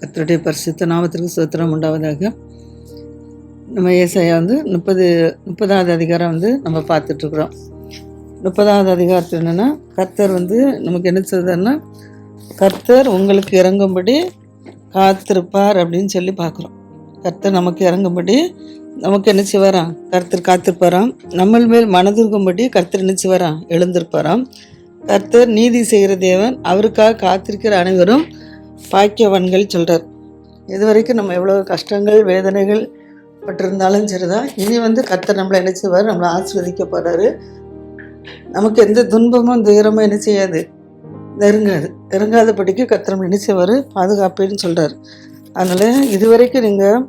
கர்த்தருடைய பரிசுத்த நாமத்திற்கு ஸ்தோத்திரம் உண்டாவதாக. நம்ம ஏசாயா 30வது அதிகாரம் நம்ம பார்த்துட்ருக்குறோம். 30வது அதிகாரத்தில் என்னென்னா, கர்த்தர் நமக்கு என்ன சொல்கிறாருன்னா, கர்த்தர் உங்களுக்கு இறங்கும்படி காத்திருப்பார் அப்படின்னு சொல்லி பார்க்குறோம். கர்த்தர் நமக்கு இறங்கும்படி நமக்கு என்ன செய்வாராம்? கர்த்தர் காத்திருப்பாராம். நம்ம மேல் மனதிற்கும்படி கர்த்தர் என்ன செய்வாராம்? எழுந்திருப்பாராம். கர்த்தர் நீதி செய்கிற தேவன், அவருக்காக காத்திருக்கிற அனைவரும் பாக்கியவான்கள் சொல்கிறார். இது வரைக்கும் நம்ம எவ்வளோ கஷ்டங்கள் வேதனைகள் பட்டிருந்தாலும் சரிதான், இனி கர்த்தர் நம்மளை என்ன செய்வார்? நம்மளை ஆசீர்வதிக்க போகிறாரு. நமக்கு எந்த துன்பமும் துயரமும் என்ன செய்யாது, நெருங்காதபடிக்கு கர்த்தர் நம்மளை என்ன செய்வார்? பாதுகாப்பேன்னு சொல்கிறார். அதனால் இது வரைக்கும் நீங்கள்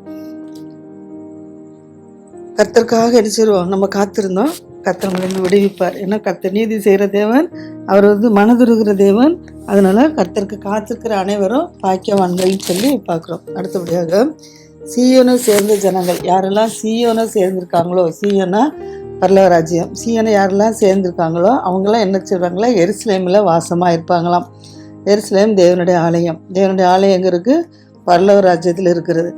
கர்த்தருக்காக என்ன செய்வோம்? நம்ம காத்திருந்தோம். கர்த்தர் நம்மளை விடுவிப்பார். ஏன்னா கர்த்தர் நீதி செய்கிற தேவன், அவர் மனதுருகிற தேவன். அதனால் கர்த்தருக்கு காத்திருக்கிற அனைவரும் பாக்கியவான்கள்னு சொல்லி பார்க்குறோம். அடுத்தபடியாக சீயோனை சேர்ந்த ஜனங்கள் யாரெல்லாம் சீயோனை சேர்ந்திருக்காங்களோ, சீயோனா பரலோக ராஜ்யம், சீயோனை யாரெல்லாம் சேர்ந்திருக்காங்களோ அவங்களாம் என்ன செய்வாங்களா? எருசலேமில் வாசமாக இருப்பாங்களாம். எருசலேம் தேவனுடைய ஆலயம். தேவனுடைய ஆலயம் எங்கே இருக்குது? பரலோக ராஜ்யத்தில் இருக்கிறது.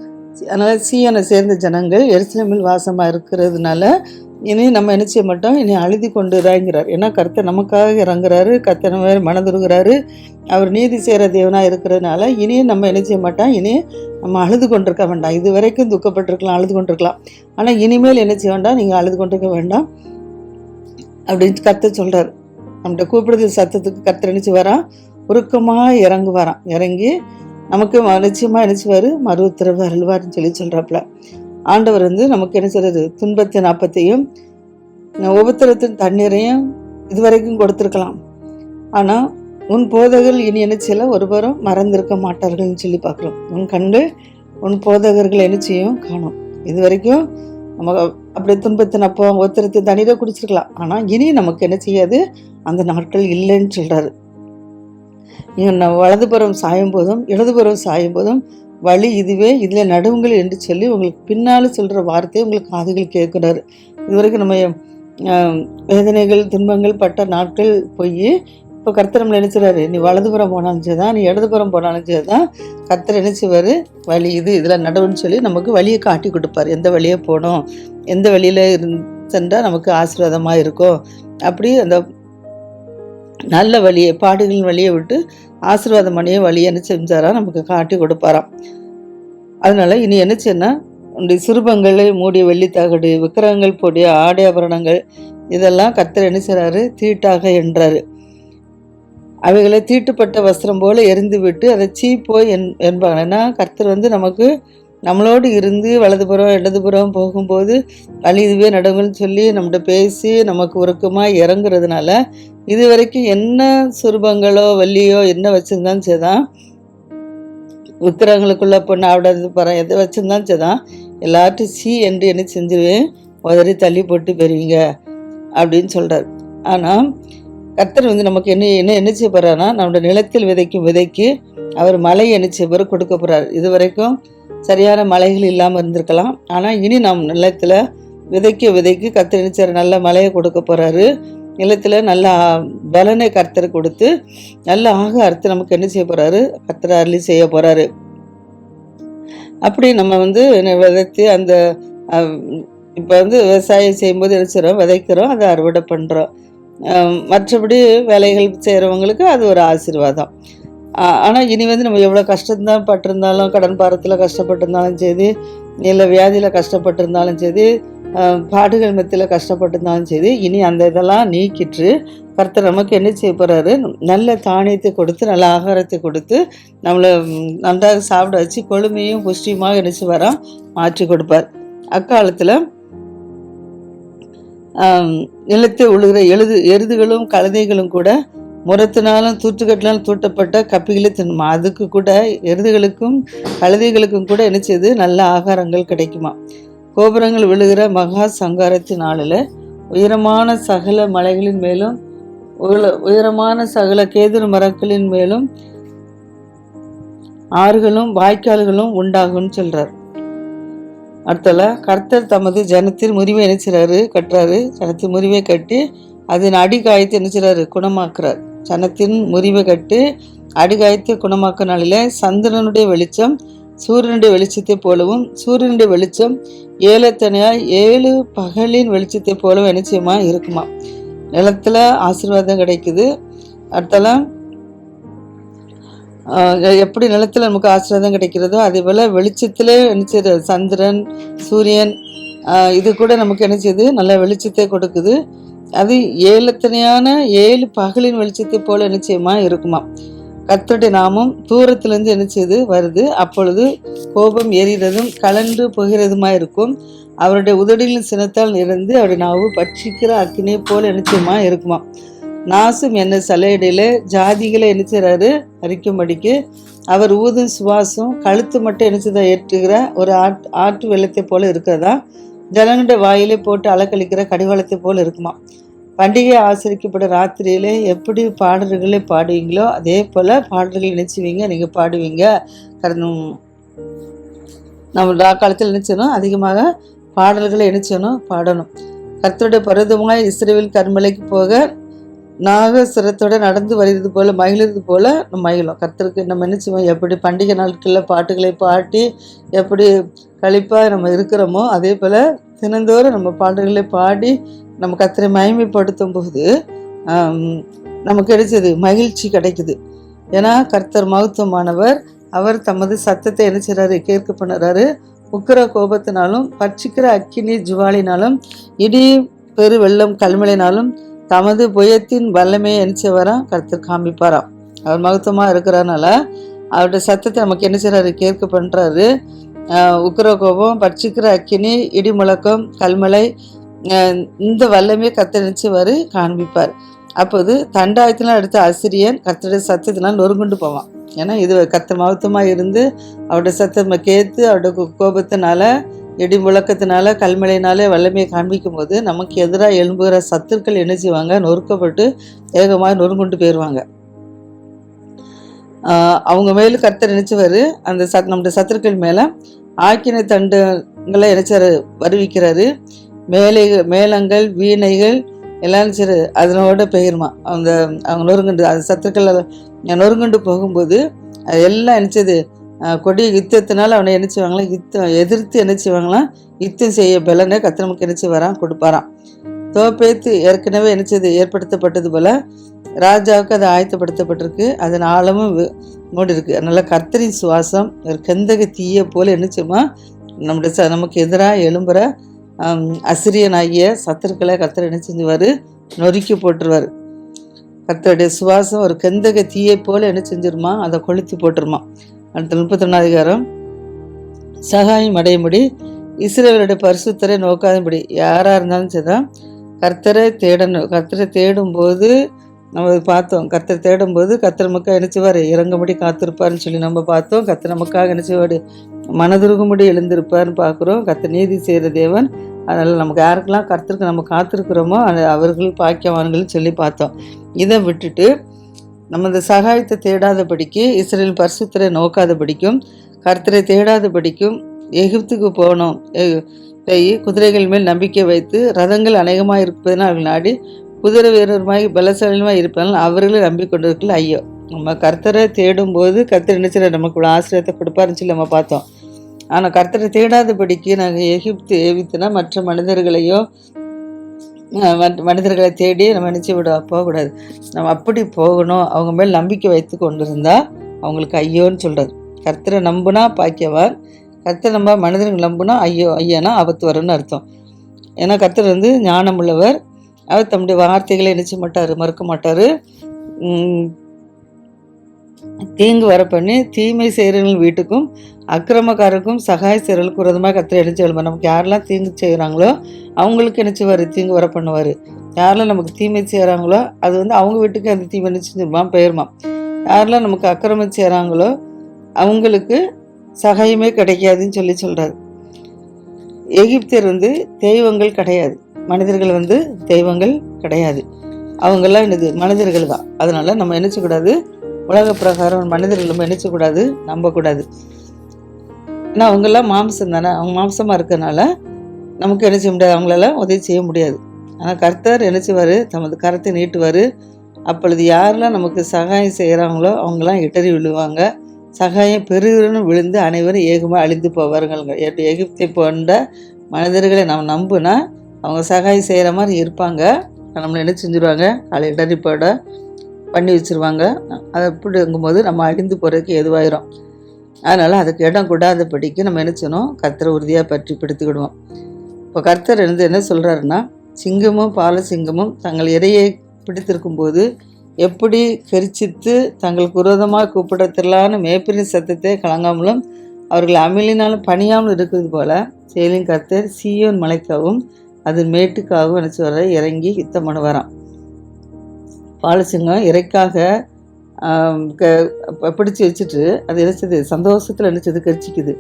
அதனால் சீயோனை சேர்ந்த ஜனங்கள் எருசலேமில் வாசமாக இருக்கிறதுனால இனி நம்ம என்ன செய்ய மாட்டோம்? இனி அழுதி கொண்டு இறங்குறார். ஏன்னா கர்த்தர் நமக்காக இறங்குறாரு. கர்த்தர் நம்ம மனதுருகிறாரு. அவர் நீதி செய்கிற தேவனாக இருக்கிறதுனால இனி நம்ம என்ன செய்ய மாட்டோம்? இனி நம்ம அழுது கொண்டிருக்க வேண்டாம். இது வரைக்கும் துக்கப்பட்டிருக்கலாம், அழுது கொண்டிருக்கலாம். ஆனால் இனிமேல் என்ன செய்ய வேண்டாம்? நீங்கள் அழுது கொண்டிருக்க வேண்டாம் அப்படின்னு கர்த்தர் சொல்கிறார். நம்மகிட்ட கூப்பிடுதல் சத்தத்துக்கு கர்த்தர் என்ன செய்வாராம்? உருக்கமாக இறங்குவாராம். இறங்கி நமக்கு நிச்சயமாக என்ன செய்வார்? மறு உத்தரவு அருள்வார்னு சொல்லி சொல்கிறாப்புல. ஆண்டவர் நமக்கு என்ன செய்கிறது? துன்பத்தின் அப்பத்தையும் உபத்திரத்தின் தண்ணீரையும் இதுவரைக்கும் கொடுத்துருக்கலாம். ஆனால் உன் போதகர்கள் இனி என்ன செய்யல? ஒருவரும் மறந்திருக்க மாட்டார்கள்னு சொல்லி பார்க்குறோம். உன் கண்கள் உன் போதகர்கள் என்ன செய்யும்? காணும். இது வரைக்கும் நம்ம அப்படியே துன்பத்தின் அப்போ உபத்திரத்தின் தண்ணீரை குடிச்சிருக்கலாம். ஆனால் இனி நமக்கு என்ன செய்யாது? அந்த நாட்கள் இல்லைன்னு சொல்கிறாரு. நீங்கள் வலதுபுறம் சாயும் போதும் இடதுபுறம் சாயும் போதும் வழி இதுவே, இதில் நடுவுங்கள் என்று சொல்லி உங்களுக்கு பின்னால் சொல்கிற வார்த்தையை உங்களுக்கு காதுகள் கேட்குறாரு. இதுவரைக்கும் நம்ம வேதனைகள் துன்பங்கள் பட்ட நாட்கள் போய் இப்போ கர்த்தர் நம்மளை நினைச்சுறாரு. நீ வலதுபுறம் போனாலும் சரிதான், நீ இடதுபுறம் போனாலும் சரிதான், கர்த்தர் நினைச்சுவார் வழி இது, இதில் நடுவுன்னு சொல்லி நமக்கு வழியை காட்டி கொடுப்பார். எந்த வழியை போகணும், எந்த வழியில் சென்றால் நமக்கு ஆசீர்வாதமாக இருக்கும், அப்படி அந்த நல்ல வழியை பாடுகளின் வழியை விட்டு ஆசீர்வாதமனைய வழியை என்ன செஞ்சாரா? நமக்கு காட்டி கொடுப்பாராம். அதனால இனி என்ன செய்யணும்? உன்னுடைய சிறுபங்களை மூடிய வெள்ளித்தகடு, விக்கிரகங்கள் போடிய ஆடை ஆபரணங்கள் இதெல்லாம் கர்த்தர் என்ன செய்றாரு? தீட்டாக என்றாரு. அவைகளை தீட்டுப்பட்ட வஸ்திரம் போல எரிந்து விட்டு அதை சீப்போய் என்பாங்க. ஏன்னா கர்த்தர் நமக்கு நம்மளோடு இருந்து வலதுபுறம் இடதுபுறம் போகும்போது வழி இதுவே நடுங்கள்னு சொல்லி நம்மகிட்ட பேசி நமக்கு உருக்கமாக இறங்குறதுனால இது வரைக்கும் என்ன சுரூபங்களோ வள்ளியோ என்ன வச்சுருந்தாலும் சரிதான், விக்கிரகங்களுக்குள்ளே பொண்ணு ஆவிடாது பரம் எதை வச்சுருந்தாலும் சரிதான், எல்லார்ட்டும் சி என்று என்ன செஞ்சிருவேன்? உதறி தள்ளி போட்டு பெறுவீங்க அப்படின்னு சொல்கிறார். ஆனால் கர்த்தர் நமக்கு என்ன செய்ய போகிறாருன்னா, நம்மளோட நிலத்தில் விதைக்கும் விதைக்கு அவர் மழை என்ன செய்ய போகிற கொடுக்க போகிறார். இது வரைக்கும் சரியான மழைகள் இல்லாமல் இருந்திருக்கலாம். ஆனால் இனி நம் நிலத்தில் விதைக்கு கர்த்தர் என்ன செய்ய நல்ல மழையை கொடுக்க போகிறாரு. நிலத்தில் நல்ல பலனை கர்த்தர் கொடுத்து நல்ல ஆகாரத்தை நமக்கு என்ன செய்ய போகிறாரு? கர்த்தர் அருளி செய்ய போகிறாரு. அப்படி நம்ம விதைத்து அந்த இப்போ விவசாயம் செய்யும்போது என்ன செய்கிறோம்? விதைக்கிறோம், அதை அறுவடை பண்ணுறோம். மற்றபடி வேலைகள் செய்கிறவங்களுக்கு அது ஒரு ஆசீர்வாதம். ஆனால் இனி நம்ம எவ்வளோ கஷ்டம்தான் பட்டிருந்தாலும், கடன் பாரத்தில் கஷ்டப்பட்டிருந்தாலும் சரி, இல்லை வியாதியில் கஷ்டப்பட்டிருந்தாலும் சரி, பாடுகள் மத்தியில் கஷ்டப்பட்டிருந்தாலும் சரி, இனி அந்த இதெல்லாம் நீக்கிட்டு கர்த்தர் நமக்கு என்ன செய்ய போகிறாரு? நல்ல தானியத்தை கொடுத்து நல்ல ஆகாரத்தை கொடுத்து நம்மளை நன்றாக சாப்பிட வச்சு கொழுமையும் புஷ்டியுமாக என்ன செய்வாரா? மாற்றி கொடுப்பார். அக்காலத்தில் நிலத்தை உழுகிற எருதுகளும் கழுதைகளும் கூட முரத்தினாலும் தூற்றுக்கட்டினாலும் தூட்டப்பட்ட கப்பிகளை தின்னுமா. அதுக்கு கூட எருதுகளுக்கும் கழுதைகளுக்கும் கூட என்ன செய்யுது? நல்ல ஆகாரங்கள் கிடைக்குமா. கோபுரங்கள் விழுகிற மகா சங்காரத்தின் நாளில் உயரமான சகல மலைகளின் மேலும் உயரமான சகல கேதுரு மரங்களின் மேலும் ஆறுகளும் வாய்க்கால்களும் உண்டாகும்னு சொல்றார். அடுத்தல கர்த்தர் தமது ஜனத்தின் முறிவை கட்டுறாரு. ஜனத்தின் முறிவை கட்டி அதன் அடி காயத்தை குணமாக்குறார். சனத்தின் முறிவை கட்டு அடிகாயத்தை குணமாக்கும் நாளிலே சந்திரனுடைய வெளிச்சம் சூரியனுடைய வெளிச்சத்தை போலவும் சூரியனுடைய வெளிச்சம் ஏலத்தனையாய் 7 பகலின் வெளிச்சத்தை போலவும் நிச்சயமா இருக்குமா. நிலத்துல ஆசீர்வாதம் கிடைக்குது. அடுத்தலாம் எப்படி நிலத்தில் நமக்கு ஆசீர்வாதம் கிடைக்கிறதோ அதே போல் வெளிச்சத்திலே நினைச்சது சந்திரன் சூரியன் இது கூட நமக்கு நினைச்சது நல்ல வெளிச்சத்தை கொடுக்குது. அது ஏலத்தனையான 7 பகலின் வெளிச்சத்தை போல நிச்சயமாக இருக்குமா. கர்த்தருடைய நாமம் தூரத்திலேருந்து நினைச்சது வருது. அப்பொழுது கோபம் எரிகிறதும் கலண்டு போகிறதுமா இருக்கும். அவருடைய உதடிகளின் சினத்தால் நிறைந்து அவருடைய நாவு பட்சிக்கிற அக்கினியை போல நிச்சயமாக இருக்குமா. நாசும் என்ன சலையடையில ஜாதிகளை நினைச்சாரு அரிக்கும்படிக்கு அவர் ஊதும் சுவாசம் கழுத்து மட்டும் நினைச்சதை ஏற்றுகிற ஒரு ஆட்டு வெள்ளத்தை போல இருக்கிறதா. ஜனங்களுடைய வாயிலே போட்டு அலக்கழிக்கிற கடிவாளத்தை போல இருக்குமா. பண்டிகை ஆசரிக்கப்பட்ட ராத்திரியிலே எப்படி பாடல்களை பாடுவீங்களோ அதே போல பாடல்கள் நினைச்சுவீங்க, நீங்கள் பாடுவீங்க. நம்ம காலத்தில் நினைச்சணும் அதிகமாக பாடல்களை நினைச்சணும் பாடணும். கர்த்தருடைய பர்வதமாய் இஸ்ரவேல் கர்மலைக்கு போக நாகசுரத்தோட நடந்து வருகிறது போல மகிழ்றது போல நம்ம மகிழும். கர்த்தருக்கு நம்ம நினைச்சுவோம் எப்படி பண்டிகை நாட்களில் பாட்டுகளை பாட்டி எப்படி கழிப்பாக நம்ம இருக்கிறோமோ அதே போல் தினந்தோறும் நம்ம பாடல்களை பாடி நம்ம கர்த்தரை மகிமைப்படுத்தும் போது நமக்கு கிடைச்சது மகிழ்ச்சி கிடைக்குது. ஏன்னா கர்த்தர் மகத்துவமானவர். அவர் தமது சத்தத்தை என்ன செய்கிறாரு கேட்க பண்ணுறாரு. உக்கிர கோபத்தினாலும் பட்சிக்கிற அக்கினி ஜுவாலினாலும் இடி பெரு வெள்ளம் கல்மழைனாலும் தமது புயத்தின் வல்லமையை நினைச்சவராம் கர்த்தர் காமிப்பாராம். அவர் மகத்துவமாக இருக்கிறனால அவருடைய சத்தத்தை நமக்கு என்ன செய்கிறாரு கேட்க பண்ணுறாரு. உக்கிர கோபம் பட்சிக்கிற அக்கினி இடி முழக்கம் கல்மலை இந்த வல்லமையை கர்த்தர் நினைச்சவர் காண்பிப்பார். அப்போது தண்டாயத்தினால் அடுத்த அசிரியன் கர்த்தருடைய சத்தத்தினால் நொறுங்குண்டு போவான். ஏன்னா இது கர்த்தர் மகத்துவமாக இருந்து அவருடைய சத்தத்தை கேட்டு அவருடைய கோபத்தினால இடி முழக்கத்தினால கல்மழையினாலே வல்லமையை காண்பிக்கும் போது நமக்கு எதிராக எழும்புகிற சத்துக்கள் என்ன செய்வாங்க நொறுக்கப்பட்டு வேகமாக நொறுங்குண்டு போயிடுவாங்க. அவங்க மேலும் கர்த்தர் நினைச்சவர் அந்த நம்முடைய சத்துருக்கள் மேலே ஆக்கினை தண்டுங்களை நினைச்சாரு வருவிக்கிறாரு. மேளங்கள் வீணைகள் எல்லாம் சரி அதனோட பெயருமா அவங்க நொறுங்குண்டு அந்த சத்துருக்கள் நொறுங்குண்டு போகும்போது அது எல்லாம் நினைச்சது கொடிய யுத்தத்தினால அவனை நினைச்சுவாங்களாம் எதிர்த்து நினைச்சுவாங்களாம் யுத்தம் செய்ய பலனை கர்த்தர் நமக்கு நினைச்சு வரான் கொடுப்பாராம். தோப்பேத்து ஏற்கனவே நினைச்சது ஏற்படுத்தப்பட்டது போல ராஜாவுக்கு அது ஆயத்தப்படுத்தப்பட்டிருக்கு. அதன் ஆழமும் மூடி இருக்கு. அதனால கர்த்தரின் சுவாசம் ஒரு கந்தக தீய போல நினைச்சுமா நமக்கு எதிராக எழும்புற அசிரியனாகிய சத்துருக்களை கர்த்தர் என்ன செஞ்சுவார் நொறுக்கி போட்டுருவார். கர்த்தருடைய சுவாசம் ஒரு கந்தக தீயை போல என்ன செஞ்சிருமா அதை கொளுத்தி போட்டுருமா. அடுத்த 31 அதிகாரம் சகாயம் அடையும்படி இஸ்ரவேலுடைய பரிசுத்தரை நோக்காதபடி யாராக இருந்தாலும் சரிதான் கர்த்தரை தேடணும். கர்த்தரை தேடும்போது நம்ம பார்த்தோம். கர்த்தரை தேடும்போது கர்த்தர் நமக்காக நினைச்சுவார் இறங்கும்படி காத்திருப்பார்னு சொல்லி நம்ம பார்த்தோம். கர்த்தர் நமக்காக நினைச்சுவார் மனதுருகும்படி எழுந்திருப்பார்னு பார்க்குறோம். கர்த்தர் நீதி செய்கிற தேவன். அதனால் நமக்கு யாருக்கெல்லாம் கர்த்தருக்கு நம்ம காத்திருக்கிறோமோ அவர்கள் பாக்கியவான்கள் சொல்லி பார்த்தோம். இதை விட்டுட்டு நம்ம இந்த சகாயத்தை தேடாதபடிக்கு இஸ்ரவேல் பரிசுத்தரை நோக்காதபடிக்கும் கர்த்தரை தேடாதபடிக்கும் எகிப்துக்கு போனோம். குதிரைகள் மேல் நம்பிக்கை வைத்து ரதங்கள் அநேகமாக இருப்பதனால் அவர்கள் நாடி குதிரை வீரருமாய் பலசாலியுமாய் இருப்பதனால் அவர்களை நம்பிக்கொண்டிருக்கல. ஐயோ நம்ம கர்த்தரை தேடும்போது கர்த்தர் நினைச்சிட நமக்கு இவ்வளோ ஆசிரியத்தை கொடுப்பாருன்னு சொல்லி நம்ம பார்த்தோம். ஆனால் கர்த்தரை தேடாதபடிக்கு நாங்கள் எகிப்து ஏவித்துனா மற்ற மனிதர்களை தேடி நம்ம நினச்சி போகக்கூடாது. நம்ம அப்படி போகணும். அவங்க மேல் நம்பிக்கை வைத்து கொண்டு இருந்தால் அவங்களுக்கு ஐயோன்னு சொல்கிறார். கர்த்தரை நம்புனா பாக்கியவான். கர்த்தரை நம்ம மனிதர்கள் நம்புனா ஐயானா ஆபத்து வரும்னு அர்த்தம். ஏன்னா கர்த்தர் ஞானம் உள்ளவர். அவர் தம்முடைய வார்த்தைகளை நினைச்ச மாட்டார் மறுக்க மாட்டார். தீங்கு வர பண்ணி தீமை செய்கிறவர்கள் வீட்டுக்கும் அக்கிரமக்காரருக்கும் சகாய செய்கிறவர்களுக்கு விரோதமாக கர்த்தர் நினைச்சு எழுப்பார். நமக்கு யாரெல்லாம் தீங்கு செய்கிறாங்களோ அவங்களுக்கு நினைச்சுவார் தீங்கு வர பண்ணுவார். யாரெல்லாம் நமக்கு தீமை செய்கிறாங்களோ அது அவங்க வீட்டுக்கு அந்த தீமை நினைச்சுருப்பான் பெயர்மா. யாரெல்லாம் நமக்கு அக்கிரமம் செய்கிறாங்களோ அவங்களுக்கு சகாயமே கிடைக்காதுன்னு சொல்கிறார். எகிப்தியர் தெய்வங்கள் கிடையாது. மனிதர்கள் தெய்வங்கள் கிடையாது. அவங்கெல்லாம் என்னது மனிதர்கள் தான். அதனால நம்ம நினைச்சக்கூடாது உலக பிரகாரம் மனிதர்கள் நம்ம நினைச்சக்கூடாது நம்பக்கூடாது. ஏன்னா அவங்கெல்லாம் மாம்சம் தானே. அவங்க மாம்சமாக இருக்கிறதுனால நமக்கு என்ன செய்ய முடியாது, அவங்களால உதவி செய்ய முடியாது. ஆனால் கர்த்தர் என்ன செய்வார் தமது கரத்தை நீட்டுவார். அப்பொழுது யாரெல்லாம் நமக்கு சகாயம் செய்கிறாங்களோ அவங்களாம் இடறி விழுவாங்க. சகாயம் பெருகின்னு விழுந்து அனைவரும் ஏகமாக அழிந்து போவார்கள். எகிப்தை போன்ற மனிதர்களை நம்ம நம்புனா அவங்க சகாயம் செய்கிற மாதிரி இருப்பாங்க. நம்மளை என்ன செஞ்சுருவாங்க, காலை இடறிப்போட பண்ணி வச்சுருவாங்க. அதை அப்படிங்கும்போது நம்ம அழிந்து போகிறதுக்கு எதுவாயிரும். அதனால் அதுக்கு இடம் கூடாதபடிக்கு நம்ம என்ன செய்யணும், கர்த்தரை உறுதியாக பற்றி பிடித்துக்கிடுவோம். இப்போ கர்த்தர் என்ன சொல்கிறாருன்னா, சிங்கமும் பால சிங்கமும் தங்கள் இரையை பிடித்திருக்கும்போது எப்படி கரிச்சித்து தங்களுக்கு விரோதமாக கூப்பிடத்திலான மேய்ப்பரின் சத்தத்தை கலங்காமலும் அவர்கள் அமிலினாலும் பணியாமல் இருக்கிறது போல செயலின் கர்த்தர் சீயோன் மலைக்காகவும் அதன் மேட்டுக்காகவும் நினச்சி வர இறங்கி யுத்தம் பண்ண வரான். பாலசிங்கம் இறைக்காக பிடிச்சி வச்சுட்டு அது நினச்சது சந்தோஷத்தில் நினச்சது கரிச்சிக்குது.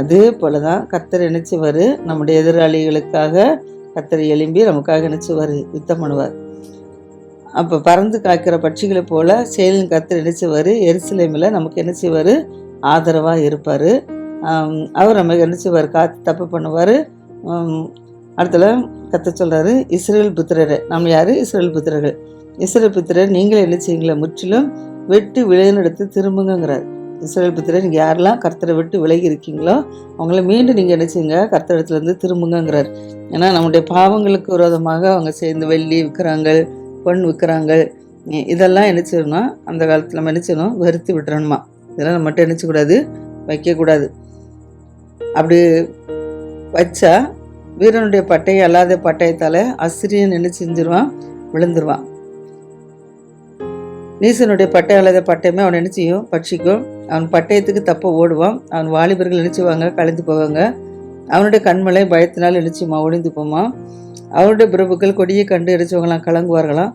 அதே போல தான் கர்த்தர் நினச்சிவார். நம்முடைய எதிராளிகளுக்காக கர்த்தர் எழும்பி நமக்காக நினச்சிவார், யுத்தம் பண்ணுவார். அப்போ பறந்து காய்க்கிற பட்சிகளை போல் செயலின் கர்த்தர் நினச்சிவார். எருசலேமில் நமக்கு என்ன செய்வார், ஆதரவாக இருப்பார். அவர் நமக்கு என்ன செய்வார், காத்து தப்பு பண்ணுவார். அடுத்தல கர்த்தர் சொல்கிறாரு, இஸ்ரவேல் புத்திரரை, நம்ம யார், இஸ்ரவேல் புத்திரர்கள். இஸ்ரவேல் புத்திரர் நீங்கள் என்ன செய்யுங்களா, முற்றிலும் வெட்டு விலகினெடுத்து திரும்புங்கிறார். இஸ்ரவேல் புத்திரர் நீங்கள் யாரெல்லாம் கர்த்தரை விட்டு விலகி இருக்கீங்களோ அவங்கள மீண்டும் நீங்கள் என்ன செய்யுங்க, கர்த்தரிடத்துலேருந்து திரும்புங்கிறார். ஏன்னா நம்முடைய பாவங்களுக்கு விரோதமாக அவங்க சேர்ந்து வெள்ளி விற்கிறாங்க, பொன் விற்கிறாங்க. இதெல்லாம் என்ன செய்யணும்னா அந்த காலத்தில் நம்ம என்ன செய்யணும், வெறுத்து விட்டுறணுமா. இதெல்லாம் நம்ம மட்டும் நினச்சக்கூடாது, வைக்கக்கூடாது. அப்படி வச்சா வீரனுடைய பட்டயம் அல்லாத பட்டயத்தால் அசிரியன் என்ன செஞ்சிருவான், விழுந்துருவான். நீசனுடைய பட்டயம் அல்லாத பட்டயமே அவனை என்ன செய்யும், பட்சிக்கும். அவன் பட்டயத்துக்கு தப்ப ஓடுவான். அவன் வாலிபர்கள் நினைச்சுவாங்க, கலைந்து போவாங்க. அவனுடைய கண்மலை பயத்தினால் நினைச்சுமா ஒளிந்து போமா. அவருடைய பிரபுக்கள் கொடியை கண்டு இறைச்சவங்களாம் கலங்குவார்களாம்.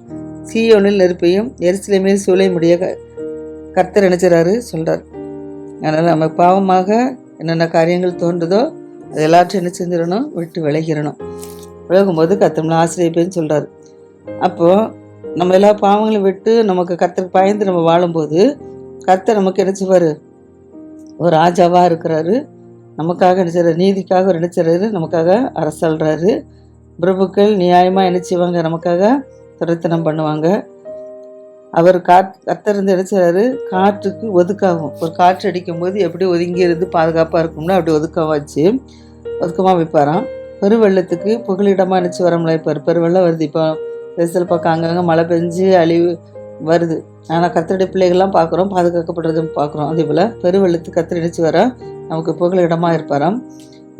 சீயோனில் நெருப்பையும் எருசலேமில் சூளை முடிய கர்த்தர் நினைச்சாரு சொல்கிறார். அதனால் நம்ம பாவமாக என்னென்ன காரியங்கள் தோன்றுதோ அது எல்லாத்தையும் என்ன செஞ்சிடணும், விட்டு விலகிடணும். விலகும்போது கர்த்தர் ஆசிரியப்பேன்னு சொல்கிறார். அப்போது நம்ம எல்லா பாவங்களையும் விட்டு நமக்கு கர்த்தருக்கு பயந்து நம்ம வாழும்போது கர்த்தர் நமக்கு நினைச்சுவார், ஒரு ராஜாவாக இருக்கிறாரு. நமக்காக நினைச்சாரு, நீதிக்காக நினைச்சாரு, நமக்காக அரசாள்றாரு. பிரபுக்கள் நியாயமாக நினைச்சுவாங்க, நமக்காக துரைத்தனம் பண்ணுவாங்க. அவர் கர்த்தர் நினைச்சாரு, காற்றுக்கு ஒதுக்காகும். ஒரு காற்று அடிக்கும் போது எப்படி ஒதுங்கி இருந்து பாதுகாப்பாக இருக்கும்னா அப்படி ஒதுக்கமாக வைப்பாராம். பெருவெள்ளத்துக்கு புகலிடமாக நினச்சி வரமுல வைப்பார். பெருவெள்ளம் வருது, இப்போ பெருசல் பக்கம் அங்கங்கே மழை பெஞ்சு அழிவு வருது. ஆனால் கர்த்தருடைய பிள்ளைகள்லாம் பார்க்குறோம், பாதுகாக்கப்படுறதும் பார்க்குறோம். அதே போல் பெருவெள்ளத்துக்கு கர்த்தர் நினச்சி வரான், நமக்கு புகலிடமாக இருப்பாராம்.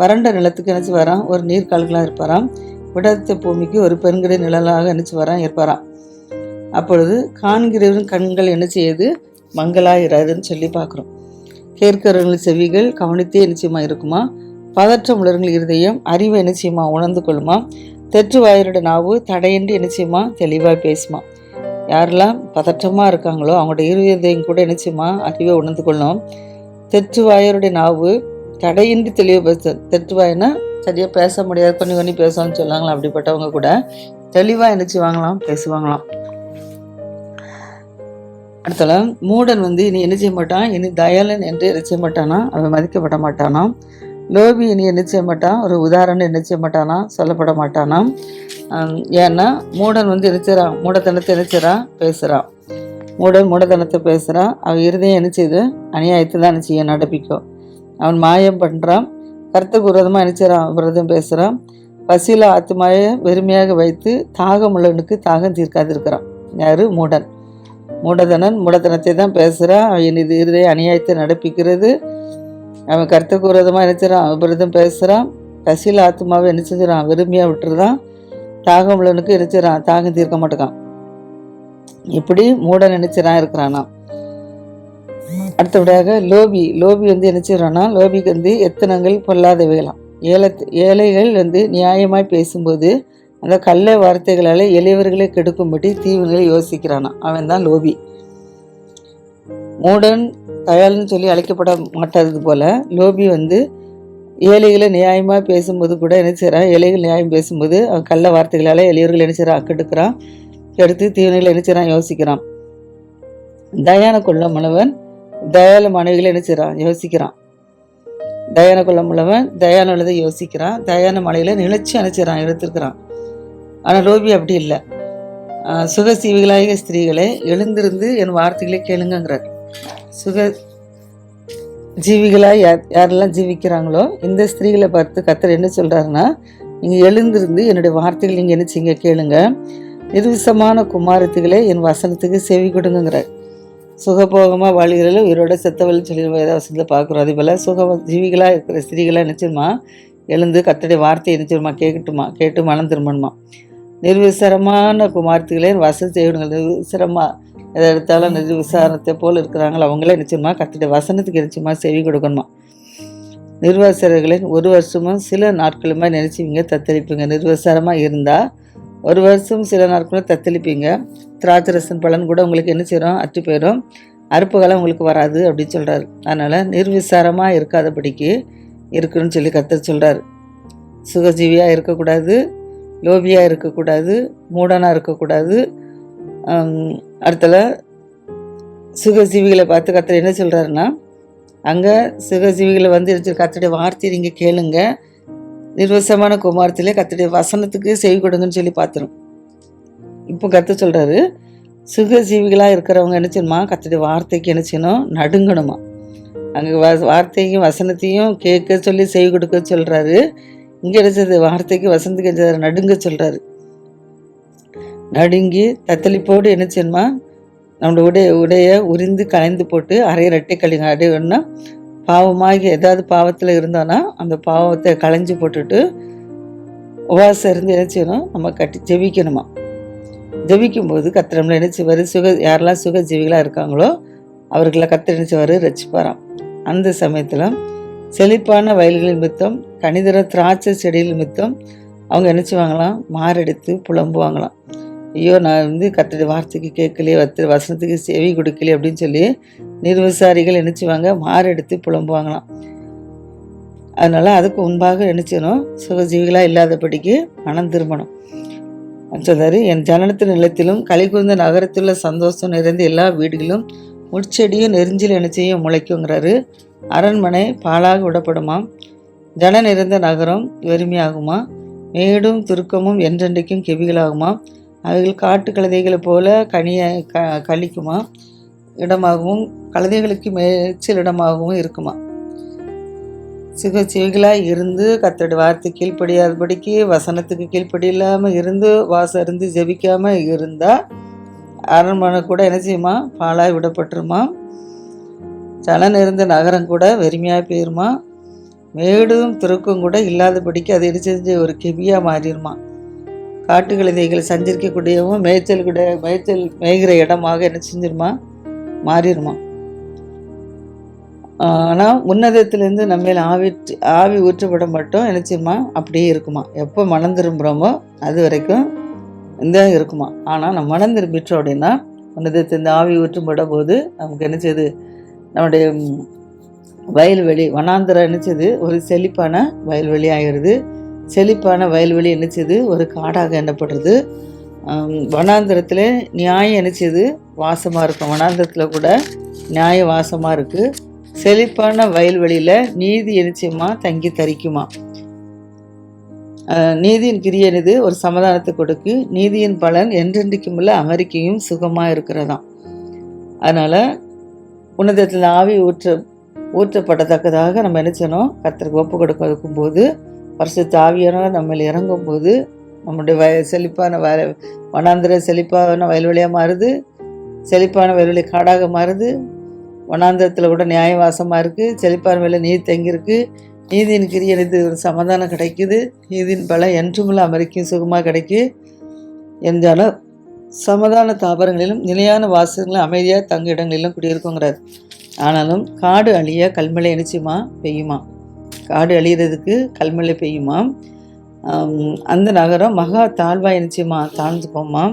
வறண்ட நிலத்துக்கு நினச்சி வரான், ஒரு நீர்க்கால்களாக இருப்பாராம். விடத்த பூமிக்கு ஒரு பெருங்கடை நிழலாக நினச்சி இருப்பாராம். அப்பொழுது காண்கிறவரின் கண்கள் என்ன செய்யுது, மங்களாயிராதுன்னு சொல்லி பார்க்குறோம். கேட்கிறவர்கள் செவிகள் கவனித்தே நிச்சயமாக இருக்குமா. பதற்றம் உள்ளவர்கள் இருதயம் அறிவை நிச்சயமா உணர்ந்து கொள்ளுமா. தெற்று வாயருடைய நாவு தடையின்றி நிச்சயமா தெளிவாக பேசுமா. யாரெல்லாம் பதற்றமாக இருக்காங்களோ அவங்களுடைய இருதயம் கூட நிச்சயமா அறிவை உணர்ந்து கொள்ளும். தெற்று வாயருடைய நாவு தடையின்றி தெளிவாக பேச. தெற்று வாயினா சரியாக பேச முடியாது, கொஞ்சம் பேசணும்னு சொல்லாங்களாம். அப்படிப்பட்டவங்க கூட தெளிவாக நிச்சயவாங்களாம், பேசுவாங்களாம். அடுத்தல மூடன் இனி என்ன செய்ய மாட்டான், இனி தயாளன் என்று என்ன செய்ய மாட்டானா, அவன் மதிக்கப்பட மாட்டானா. லோபி இனி என்ன செய்ய மாட்டான், ஒரு உதாரணம் என்ன செய்ய மாட்டானா, சொல்லப்பட மாட்டானா. ஏன்னா மூடன் நினைச்சிடறான், மூடத்தனத்தை நினைச்சிடறான், பேசுகிறான். மூடத்தனத்தை பேசுகிறான். அவன் இருதயம் என்ன செய்யுது, அநியாயத்தை தான் என்ன செய்ய நடப்பிக்கும். அவன் மாயம் பண்ணுறான், கர்த்தருக்கு விரோதமாக நினைச்சிடறான், விரதம் பேசுகிறான். பசியில் ஆத்துமாயை வெறுமையாக வைத்து தாகம் உள்ளவனுக்கு தாகம் தீர்க்காதிருக்கிறான். யார், மூடன். மூடத்தனத்தை தான் பேசுகிறான். அவன் இது இருதய அநியாயத்தை நடப்பிக்கிறது. அவன் கர்த்தருக்கு விரோதமாக நினைச்சிடறான், விரதம் பேசுகிறான். பசியில் ஆத்துமாவை என்ன செஞ்சிடறான், வெறுமையாக விட்டுறான். தாகம் உள்ளவனுக்கு நினைச்சிடறான், தாகம் தீர்க்க மாட்டேக்கான். இப்படி மூடன் நினைச்சிடறான் இருக்கிறானா. அடுத்தபடியாக லோபி நினைச்சிடறானா. லோபிக்கு எத்தனங்கள் பொல்லாதவைகளாம். ஏழைகள் நியாயமாய் பேசும்போது அந்த கள்ள வார்த்தைகளால் எளியவர்களை கெடுக்கும்படி தீவுகளை யோசிக்கிறானா. அவன் தான் லோபி. மூடன் தயாள்னு சொல்லி அழைக்கப்பட மாட்டாதது போல லோபி ஏழைகளை நியாயமாக பேசும்போது கூட என்ன செய்கிறான், ஏழைகள் நியாயம் பேசும்போது அவன் கள்ள வார்த்தைகளால் எளியவர்கள் என்ன செய்கிறான், கெடுக்கிறான். கெடுத்து தீவனைகளை என்ன செய்கிறான், யோசிக்கிறான். தயான கொள்ளமுள்ளவன் தயால மனைவிகளை என்ன செய்கிறான், யோசிக்கிறான். தயான கொள்ளமுள்ளவன் தயான உள்ளதை யோசிக்கிறான். தயான மலையில் நிலச்சி அணைச்சிடறான், எடுத்துருக்கிறான். ஆனால் லோபி அப்படி இல்லை. சுகசீவிகளாகிய ஸ்திரீகளே எழுந்திருந்து என் வார்த்தைகளை கேளுங்கிறார். சுக ஜீவிகளாக யாரெல்லாம் ஜீவிக்கிறாங்களோ இந்த ஸ்திரீகளை பார்த்து கர்த்தர் என்ன சொல்கிறாருன்னா, நீங்கள் எழுந்திருந்து என்னுடைய வார்த்தைகள் நீங்கள் என்ன செய்யுங்க கேளுங்க. நிர்விசமான குமாரத்திகளே என் வசனத்துக்கு செவி கொடுங்கிறார். சுகபோகமாக வாழ்கிறதில் உயிரோட செத்தவள்னு சொல்லி வசனத்தை பார்க்குறோம். அதே போல் ஜீவிகளாக இருக்கிற ஸ்திரீகளாக நினச்சிருமா எழுந்து கர்த்தருடைய வார்த்தையை நினச்சிருமா கேட்டு மனம் திரும்பணுமா. நிர்விசாரமான குமார்த்திகளே வசனம் செய்யணுங்க. நிர்விசாரமாக எதை எடுத்தாலும் நிர்விசாரத்தை போல் இருக்கிறாங்களோ அவங்களே நிச்சயமா கர்த்தருடைய வசனத்துக்கு நிச்சயமா செவி கொடுக்கணுமா. நிர்வாசகர்களின் ஒரு வருஷமும் சில நாட்களுமே நினைச்சுவீங்க தத்தளிப்பீங்க. நிர்வசாரமாக இருந்தால் ஒரு வருஷம் சில நாட்களும் தத்தளிப்பீங்க. திராட்சரசன் பலன் கூட உங்களுக்கு என்ன செய்கிறோம் அற்று போயிடும். அறுப்பு காலம் உங்களுக்கு வராது அப்படின்னு சொல்கிறாரு. அதனால் நிர்விசாரமாக இருக்காதபடிக்கு இருக்குன்னு சொல்லி கர்த்தர் சொல்கிறார். சுகஜீவியாக இருக்கக்கூடாது, லோபியாக இருக்கக்கூடாது, மூடனாக இருக்கக்கூடாது. அடுத்தல சுகஜீவிகளை பார்த்து கர்த்தர் என்ன சொல்கிறாருன்னா, அங்கே சுகஜீவிகளை வந்து கர்த்தருடைய வார்த்தையை நீங்கள் கேளுங்க, நிர்வசமான குமாரத்திலே கர்த்தருடைய வசனத்துக்கு செவி கொடுங்கன்னு சொல்லி பார்த்துரும். இப்போ கர்த்தர் சொல்கிறாரு, சுகஜீவிகளாக இருக்கிறவங்க என்ன செய்யணுமா, கர்த்தருடைய வார்த்தைக்கு என்ன செய்யணும், நடுங்கணுமா. அங்கே வார்த்தையும் வசனத்தையும் கேட்க சொல்லி செவி கொடுக்க சொல்கிறாரு. இங்கே எடுத்தது வார்த்தைக்கு வசனத்துக்கு நடுங்க சொல்கிறாரு. நடுங்கி தத்தளிப்போடு என்ன செய்யணுமா, நம்மளுடைய உடைய உரிந்து கலைந்து போட்டு அரை ரெட்டை கழிங்க. அடையணும்னா பாவமாகி ஏதாவது பாவத்தில் இருந்தோன்னா அந்த பாவத்தை களைஞ்சி போட்டுட்டு உபவாசம் இருந்து என்ன செய்யணும், நம்ம ஜெபிக்கணுமா. ஜெபிக்கும்போது கர்த்தர் நம்மளை என்ன செய்வார், யாரெல்லாம் சுக ஜீவிகளாக இருக்காங்களோ அவர்களை கர்த்தர் என்ன செய்வார், ரட்சிப்பாராம். அந்த சமயத்தில் செழிப்பான வயல்களின் மித்தம் கனிதர திராட்சை செடியில் மித்தம் அவங்க என்ன செய்வாங்களாம், மாரடித்து புலம்புவாங்களாம். ஐயோ நான் வந்து கர்த்தருடைய வார்த்தைக்கு கேட்கலையே, வசனத்துக்கு செவி கொடுக்கலையே அப்படின்னு சொல்லி நிர்விசாரிகள் நினச்சிவாங்க, மாரெடுத்து புலம்புவாங்களாம். அதனால் அதுக்கு முன்பாக நினச்சிடணும், சுகஜீவிகளாக இல்லாதபடிக்கு மனம் திரும்பணும் சொல்றாரு. என் ஜனனத்தின் நிலத்திலும் களி கூர்ந்த நகரத்தில் சந்தோஷம் நிறைந்த எல்லா வீடுகளும் முட்செடியும் நெருஞ்சில் நினைச்சையும் முளைக்குங்கிறாரு. அரண்மனை பாழாக விடப்படுமாம், ஜன நிறைந்த நகரம் வெறுமையாகுமா, மேடும் துருக்கமும் என்றென்றைக்கும் கெவிகளாகுமா, அவைகள் காட்டு கழுதைகளை போல கழிக்குமா இடமாகவும் கழுதைகளுக்கு மேய்ச்சல் இடமாகவும் இருக்குமா. சிவகளாய் இருந்து கர்த்தருடைய வார்த்தை கீழ்ப்படியாதபடிக்கு வசனத்துக்கு கீழ்ப்படி இல்லாமல் இருந்து வாசம் இருந்து ஜெபிக்காமல் இருந்தால் அரண்மனை கூட என்ன செய்யுமா, பாழாய் விடப்பட்டுருமா. ஜனம் இருந்த நகரம் கூட வெறுமையாக போயிருமா. மேடும் துருக்கும் கூட இல்லாதபடிக்கு அது என்ன செஞ்சு ஒரு கெபியாக மாறிடுமா. காட்டு கழுதைகளை சஞ்சரிக்கக்கூடியவும் மேய்ச்சல் மேய்கிற இடமாக என்ன செஞ்சிருமா, மாறிடுமா. ஆனால் உன்னதத்திலேருந்து நம்ம ஆவி ஊற்றப்பட மட்டும் நினச்சிருமா அப்படியே இருக்குமா. எப்போ மனம் திரும்புகிறோமோ அது வரைக்கும் இந்த இருக்குமா. ஆனால் நம்ம மனம் திரும்பிட்டோம் அப்படின்னா உன்னதத்திலேருந்து ஆவி ஊற்றப்பட போது நமக்கு என்ன செய்யுது, நம்முடைய வயல்வெளி வனாந்தரம் என்னச்சது ஒரு செழிப்பான வயல்வெளி ஆகிடுது. செழிப்பான வயல்வெளி என்னச்சது ஒரு காடாக எண்ணப்படுறது. வனாந்தரத்தில் நியாயம் என்னச்சது வாசமாக இருக்கும். வனாந்தரத்தில் கூட நியாய வாசமாக இருக்குது. செழிப்பான வயல்வெளியில் நீதி நிச்சயமா தங்கி தரிக்குமா. நீதியின் கிரியனது ஒரு சமாதானத்தை கொடுக்கு. நீதியின் பலன் என்றென்றைக்கும் உள்ள அமெரிக்கையும் சுகமாக இருக்கிறதாம். அதனால் உன்னதத்தில் ஆவி ஊற்றப்படத்தக்கதாக நம்ம என்ன செய்யணும், கர்த்தருக்கு ஒப்பு கொடுக்கும் போது பரிசுத்த ஆவியானவர் நம்ம இறங்கும் போது நம்முடைய செழிப்பான வனாந்திர செழிப்பான வயல்வெளியாக மாறுது. செழிப்பான வயல்வெளி காடாக மாறுது. வனாந்திரத்தில் கூட நியாயவாசமாக இருக்குது. செழிப்பான வேலை நீதி தங்கியிருக்கு. நீதியின் கிரியனது ஒரு சமாதானம் கிடைக்குது. நீதியின் பலம் என்றுமுள்ள அமெரிக்கும் சுகமாக கிடைக்கு. என்றாலும் சமாதான தாபரங்களிலும் நிலையான வாசகங்களும் அமைதியாக தங்க இடங்களிலும் குடியிருக்குங்கிறார். ஆனாலும் காடு அழிய கல்மழை நிச்சயமா பெய்யுமா. காடு அழிகிறதுக்கு கல்மழை பெய்யுமா. அந்த நகரம் மகா தாழ்வாய் நிச்சயமா தாழ்ந்து போமா.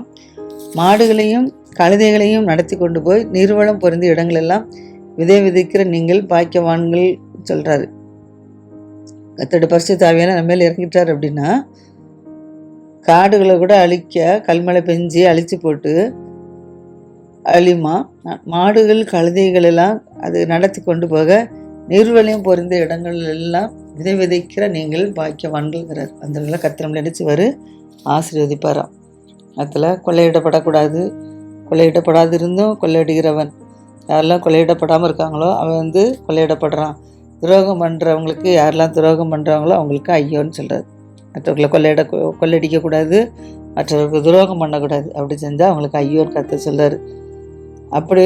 மாடுகளையும் கழுதைகளையும் நடத்தி கொண்டு போய் நீர்வளம் பொருந்திய இடங்களெல்லாம் விதைக்கிற நீங்கள் பாக்கியவான்கள் சொல்கிறாரு. கர்த்தருடைய பரிசுத்த ஆவியான நம்ம மேலே இறங்கிட்டார் அப்படின்னா காடுகளை கூட அழிக்க கல்மழை பெஞ்சு அழிச்சு போட்டு அழிமா. மாடுகள் கழுதைகள் எல்லாம் அது நடத்தி கொண்டு போக நீர்வழியும் பொருந்த இடங்கள் எல்லாம் விதைக்கிற நீங்கள் பாக்கியவான்கள்ங்கிறார். அந்த கர்த்தர் நம்மளை நினைச்சுவார், ஆசீர்வதிப்பாராம். அதில் கொள்ளையிடப்படக்கூடாது. கொள்ளையிடப்படாது இருந்தும் கொள்ளையிடுகிறவன், யாரெல்லாம் கொள்ளையிடப்படாமல் இருக்காங்களோ அவன் கொள்ளையிடப்படுறான். துரோகம் பண்ணுறவங்களுக்கு, யாரெல்லாம் துரோகம் பண்ணுறாங்களோ அவங்களுக்கு ஐயோன்னு சொல்கிறார். மற்றவர்களை கொள்ளையடிக்கக்கூடாது, மற்றவர்களுக்கு துரோகம் பண்ணக்கூடாது. அப்படி செஞ்சால் அவங்களுக்கு ஐயோன்னு கர்த்தர் சொல்கிறார். அப்படி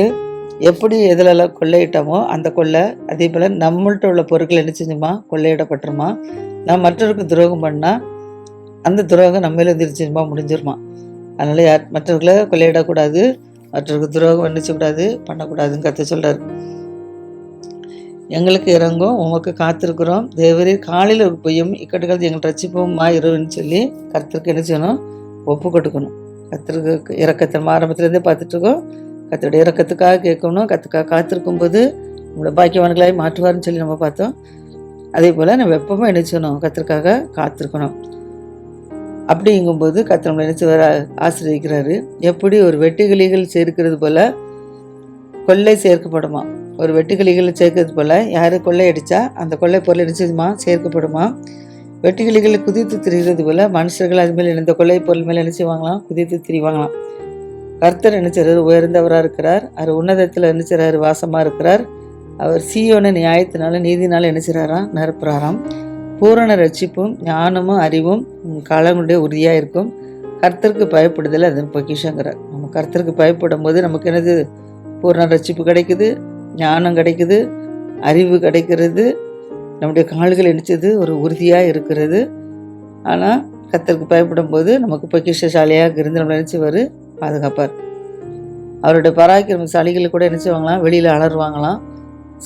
எப்படி எதிலெல்லாம் கொள்ளையிட்டோமோ அந்த கொள்ளை, அதே போல் நம்மள்கிட்ட உள்ள பொருட்கள் என்ன செஞ்சுமா கொள்ளையிடப்பட்டுருமா. நான் மற்றவருக்கு துரோகம் பண்ணால் அந்த துரோகம் நம்மள திருச்சிருமா முடிஞ்சிருமா. அதனால் மற்றவர்களை கொள்ளையிடக்கூடாது, மற்றவருக்கு துரோகம் பண்ணிச்சக்கூடாது, பண்ணக்கூடாதுன்னு கர்த்தர் சொல்கிறார். எங்களுக்கு இறங்கும், உமக்கு காத்திருக்கிறோம். தேவரீர் காலையில் பொய்யும் இக்கட்டுகள் எங்கள் ரட்சிப்போம்மா இருன்னு சொல்லி கர்த்தருக்கு என்ன செய்யணும், ஒப்பு கொடுக்கணும். கர்த்தருக்கு இறக்கத்தை ஆரம்பத்துலேருந்தே பார்த்துட்ருக்கோம். கர்த்தருடைய இறக்கத்துக்காக கேட்கணும். கர்த்தருக்காக காத்திருக்கும் போது நம்மளை பாக்கியவான்களாய் மாற்றுவார்னு சொல்லி நம்ம பார்த்தோம். அதே போல் நம்ம எப்பவுமே என்ன செய்யணும், கர்த்தருக்காக காத்திருக்கணும். அப்படிங்கும்போது கர்த்தர் நம்மளை நினைச்சு வர ஆசீர்வதிக்கிறாரு. எப்படி ஒரு வெட்டுக்கிளிகள் சேர்க்கிறது போல் கொள்ளை சேர்க்கப்படுமா. ஒரு வெட்டுக்கிளிகளை சேர்க்கறது போல் யார் கொள்ளை அடித்தா அந்த கொள்ளை பொருள் நினைச்சதுமா சேர்க்கப்படுமா. வெட்டுக்கிளிகளை குதித்து திரிகிறது போல் மனுஷர்கள் அது மேலே இந்த கொள்ளை பொருள் மேலே நினைச்சுவாங்களாம், குதித்து திரிவாங்களாம். கர்த்தர் நினைச்சார் உயர்ந்தவராக இருக்கிறார். அவர் உன்னதத்தில் நினைச்சார் வாசமாக இருக்கிறார். அவர் சீயோன நியாயத்தினால நீதினால நினைச்சாராம் நிரப்புறாராம். பூரண ரட்சிப்பும் ஞானமும் அறிவும் காலங்களுடைய உறுதியாக இருக்கும். கர்த்தருக்கு பயப்படுதல் அதன் பொக்கிஷங்கிறார். நம்ம கர்த்தருக்கு பயப்படும் போது நமக்கு என்னது, பூரண ரட்சிப்பு கிடைக்குது, ஞானம் கிடைக்குது, அறிவு கிடைக்கிறது, நம்முடைய கால்கள் நினைச்சது ஒரு உறுதியாக இருக்கிறது. ஆனால் கர்த்தருக்கு பயப்படும் போது நமக்கு பொக்கிஷசாலியாக இருந்து நம்ம நினச்சிவார் பாதுகாப்பார். அவருடைய பராக்கிரமசாலிகளை கூட நினச்சிவாங்களாம், வெளியில் அலறுவாங்களாம்.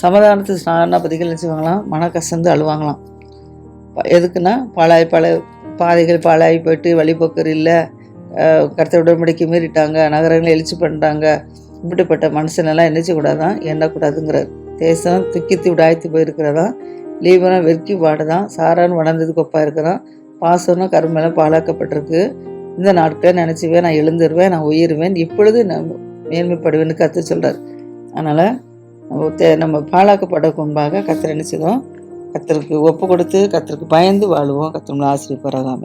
சமாதானத்து ஸ்நானபதிகள் நினச்சிவாங்களாம், மன கசந்து அழுவாங்களாம். எதுக்குன்னா பல பாதைகள் பாழாகி போயிட்டு வழிபோக்கர் இல்லை, கர்த்தர் உடன்படிக்கை மீறிட்டாங்க, நகரங்களை எழுச்சி பண்ணிட்டாங்க. இப்படிப்பட்ட மனுஷனெல்லாம் என்னச்சக்கூடாதான், எண்ணக்கூடாதுங்கிறார். தேசம் துக்கித்து விடாய்த்து போயிருக்கிறதான், லீபனம் வெறுக்கி பாடுதான், சாரான்னு வளர்ந்தது கொப்பாக இருக்கிறான், பாசனும் கருமெல்லாம் பாழாக்கப்பட்டிருக்கு. இந்த நாட்களை நினச்சிவேன், நான் எழுந்துருவேன், நான் உயிர்வேன், இப்பொழுது நான் மேன்மைப்படுவேன்னு கர்த்தர் சொல்கிறார். அதனால் நம்ம பாழாக்கப்படக்கு முன்பாக கர்த்தர் நினச்சதும் கர்த்தருக்கு ஒப்பு கொடுத்து கர்த்தருக்கு பயந்து வாழுவோம். கர்த்தர் நம்மளை ஆசீர்வதிப்பாராக.